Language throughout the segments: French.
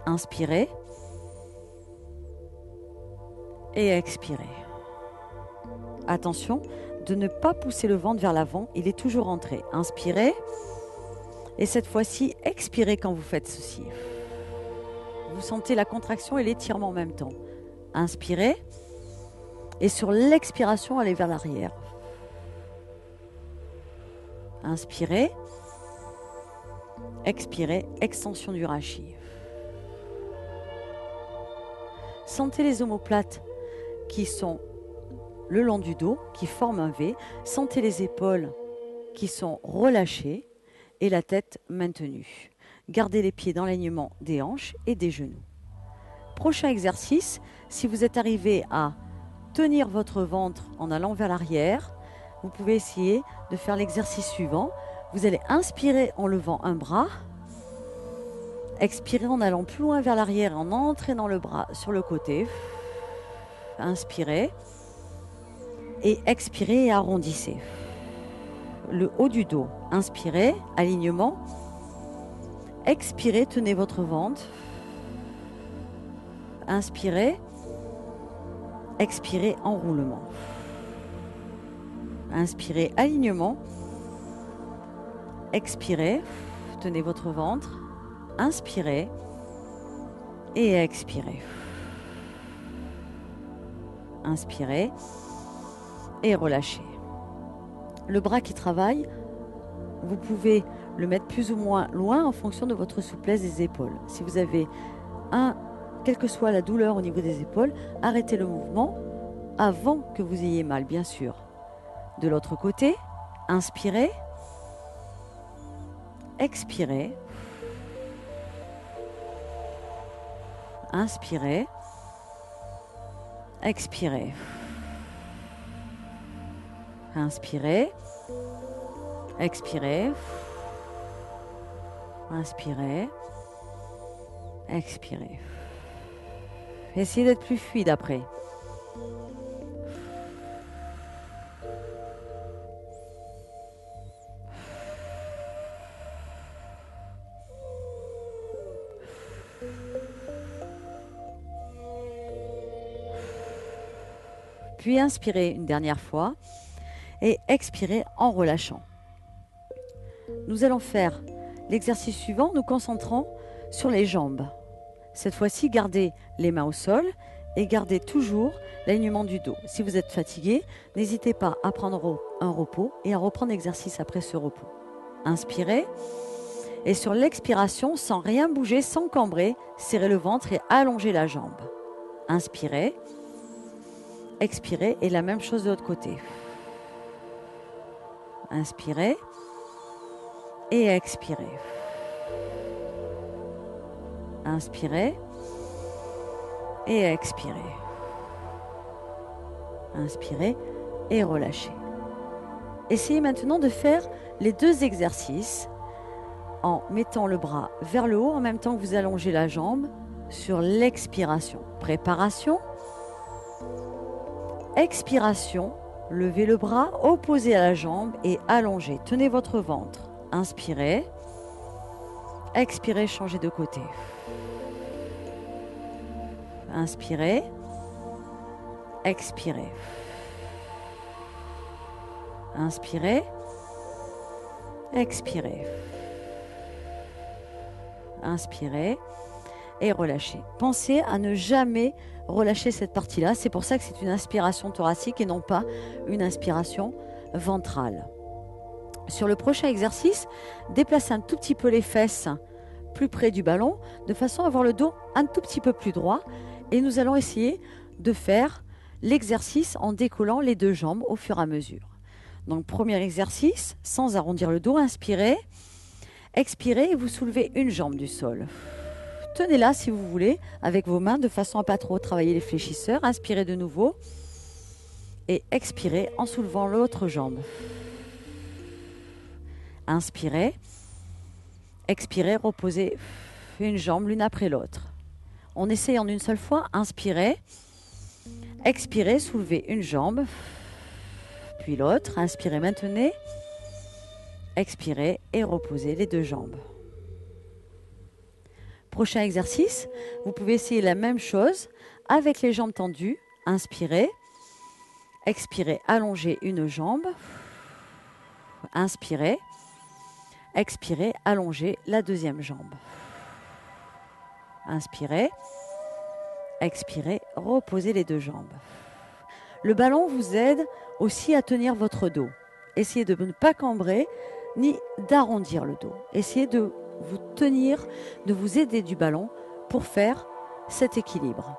Inspirez. Et expirez. Attention de ne pas pousser le ventre vers l'avant, il est toujours rentré. Inspirez. Et cette fois-ci, expirez quand vous faites ceci. Vous sentez la contraction et l'étirement en même temps. Inspirez. Et sur l'expiration, allez vers l'arrière. Inspirez. Expirez. Extension du rachis. Sentez les omoplates qui sont le long du dos, qui forment un V. Sentez les épaules qui sont relâchées et la tête maintenue. Gardez les pieds dans l'alignement des hanches et des genoux. Prochain exercice, si vous êtes arrivé à tenir votre ventre en allant vers l'arrière, vous pouvez essayer de faire l'exercice suivant. Vous allez inspirer en levant un bras, expirez en allant plus loin vers l'arrière, en entraînant le bras sur le côté. Inspirez et expirez et arrondissez. Le haut du dos, inspirez, alignement. Expirez, tenez votre ventre. Inspirez, expirez, enroulement. Inspirez, alignement. Expirez, tenez votre ventre. Inspirez et expirez. Inspirez et relâchez. Le bras qui travaille, vous pouvez le mettre plus ou moins loin en fonction de votre souplesse des épaules. Si vous avez quelle que soit la douleur au niveau des épaules, arrêtez le mouvement avant que vous ayez mal, bien sûr. De l'autre côté, inspirez, expirez, inspirez, expirez, inspirez, expirez, inspirez, expirez. Essayez d'être plus fluide après. Puis inspirez une dernière fois et expirez en relâchant. Nous allons faire l'exercice suivant, nous concentrant sur les jambes. Cette fois-ci, gardez les mains au sol et gardez toujours l'alignement du dos. Si vous êtes fatigué, n'hésitez pas à prendre un repos et à reprendre l'exercice après ce repos. Inspirez et sur l'expiration, sans rien bouger, sans cambrer, serrez le ventre et allongez la jambe. Inspirez, expirez et la même chose de l'autre côté. Inspirez et expirez. Inspirez et expirez. Inspirez et relâchez. Essayez maintenant de faire les deux exercices en mettant le bras vers le haut en même temps que vous allongez la jambe sur l'expiration. Préparation. Expiration. Levez le bras opposé à la jambe et allongez. Tenez votre ventre. Inspirez. Expirez, changez de côté. Inspirez. Expirez. Inspirez. Expirez. Inspirez et relâchez. Pensez à ne jamais relâcher cette partie-là. C'est pour ça que c'est une inspiration thoracique et non pas une inspiration ventrale. Sur le prochain exercice, déplacez un tout petit peu les fesses plus près du ballon, de façon à avoir le dos un tout petit peu plus droit. Et nous allons essayer de faire l'exercice en décollant les deux jambes au fur et à mesure. Donc, premier exercice, sans arrondir le dos, inspirez, expirez et vous soulevez une jambe du sol. Tenez-la si vous voulez, avec vos mains, de façon à ne pas trop travailler les fléchisseurs. Inspirez de nouveau et expirez en soulevant l'autre jambe. Inspirez, expirez, reposez une jambe l'une après l'autre. On essaye en une seule fois. Inspirez, expirez, soulevez une jambe, puis l'autre. Inspirez, maintenez, expirez et reposez les deux jambes. prochain exercice, vous pouvez essayer la même chose avec les jambes tendues. Inspirez, expirez, allongez une jambe. Inspirez, expirez, allongez la deuxième jambe. Inspirez, expirez, reposez les deux jambes. Le ballon vous aide aussi à tenir votre dos. Essayez de ne pas cambrer ni d'arrondir le dos. Essayez de vous tenir, de vous aider du ballon pour faire cet équilibre.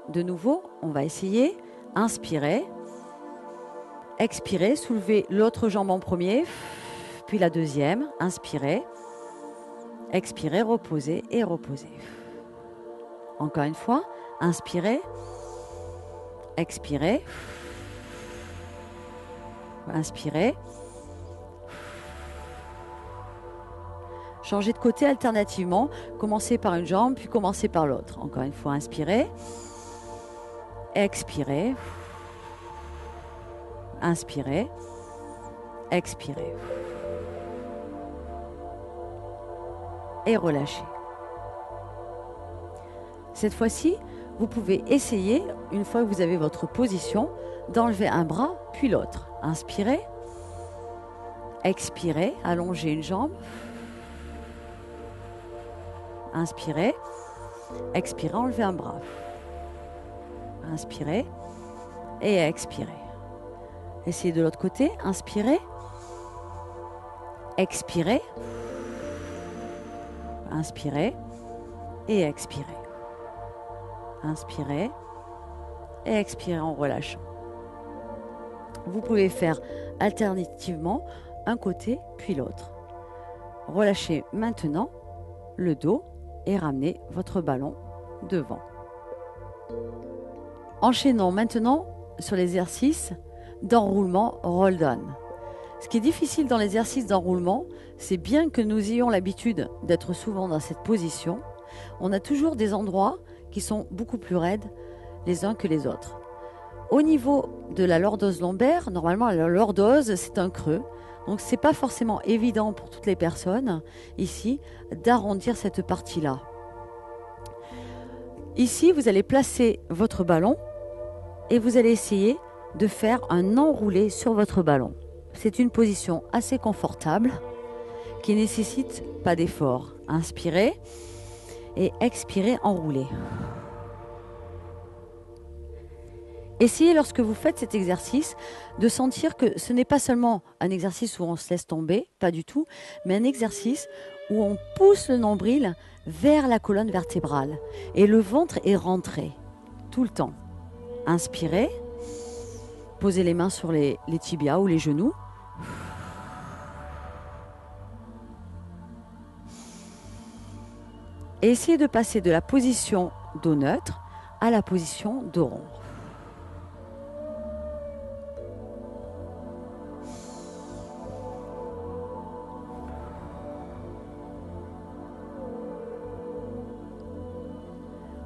De nouveau, on va essayer. Inspirez, expirez, soulevez l'autre jambe en premier, puis la deuxième. Inspirez, expirez, reposez et reposez. Encore une fois, inspirez, expirez, inspirez. Changez de côté alternativement. Commencez par une jambe, puis commencez par l'autre. Encore une fois, inspirez, expirez, inspirez, expirez. Et relâchez. Cette fois-ci, vous pouvez essayer, une fois que vous avez votre position, d'enlever un bras puis l'autre. Inspirez, expirez, allongez une jambe. Inspirez, expirez, enlevez un bras. Inspirez et expirez. Essayez de l'autre côté. Inspirez, expirez, inspirez et expirez. Inspirez et expirez en relâchant. Vous pouvez faire alternativement un côté puis l'autre. Relâchez maintenant le dos et ramenez votre ballon devant. Enchaînons maintenant sur l'exercice d'enroulement roll down. Ce qui est difficile dans l'exercice d'enroulement, c'est bien que nous ayons l'habitude d'être souvent dans cette position, on a toujours des endroits qui sont beaucoup plus raides les uns que les autres. Au niveau de la lordose lombaire, normalement la lordose c'est un creux, donc c'est pas forcément évident pour toutes les personnes ici d'arrondir cette partie-là. Ici, vous allez placer votre ballon et vous allez essayer de faire un enroulé sur votre ballon. C'est une position assez confortable qui ne nécessite pas d'effort. Inspirez et expirez, enroulez. Essayez lorsque vous faites cet exercice de sentir que ce n'est pas seulement un exercice où on se laisse tomber, pas du tout, mais un exercice où on pousse le nombril vers la colonne vertébrale et le ventre est rentré tout le temps. Inspirez, posez les mains sur les tibias ou les genoux. Et essayez de passer de la position dos neutre à la position dos rond.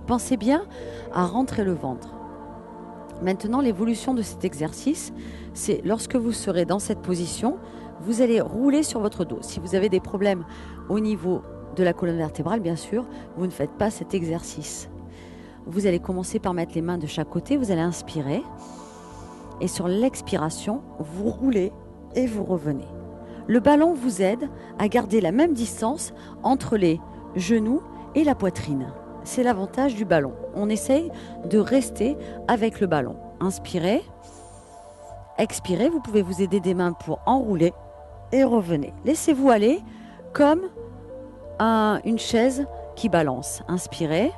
Pensez bien à rentrer le ventre. Maintenant, l'évolution de cet exercice, c'est lorsque vous serez dans cette position, vous allez rouler sur votre dos. Si vous avez des problèmes au niveau de la colonne vertébrale, bien sûr, vous ne faites pas cet exercice. Vous allez commencer par mettre les mains de chaque côté, vous allez inspirer et sur l'expiration, vous roulez et vous revenez. Le ballon vous aide à garder la même distance entre les genoux et la poitrine. C'est l'avantage du ballon. On essaye de rester avec le ballon. Inspirez, expirez. Vous pouvez vous aider des mains pour enrouler et revenez. Laissez-vous aller comme une chaise qui balance. Inspirez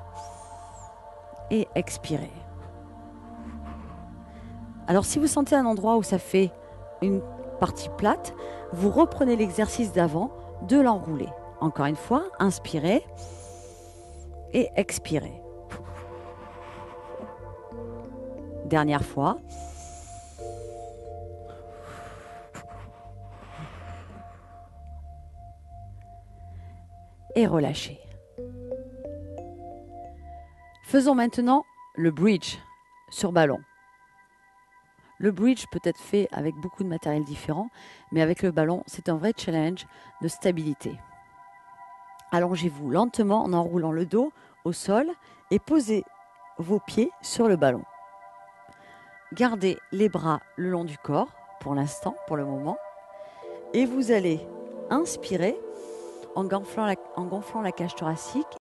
et expirez. Alors si vous sentez un endroit où ça fait une partie plate, vous reprenez l'exercice d'avant de l'enrouler. Encore une fois, inspirez et expirez. Dernière fois. Et relâchez. Faisons maintenant le bridge sur ballon. Le bridge peut être fait avec beaucoup de matériel différent, mais avec le ballon, c'est un vrai challenge de stabilité. Allongez-vous lentement en enroulant le dos au sol et posez vos pieds sur le ballon. Gardez les bras le long du corps pour l'instant, pour le moment. Et vous allez inspirer en gonflant la cage thoracique